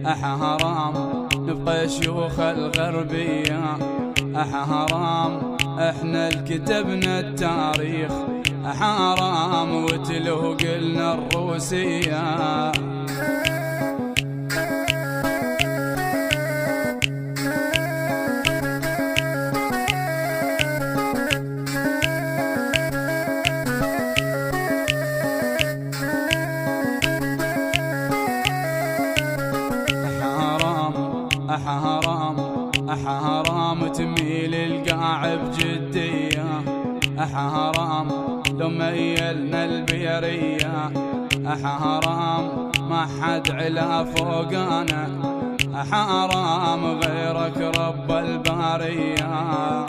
حرام نبقى شيوخ الغربية، حرام احنا الكتبنا التاريخ، حرام وتلو قلنا الروسية. حرام تميل القاع بجدية، حرام لو ميلنا البيرية، حرام ما حد علا فوقنا، حرام غيرك رب البارية.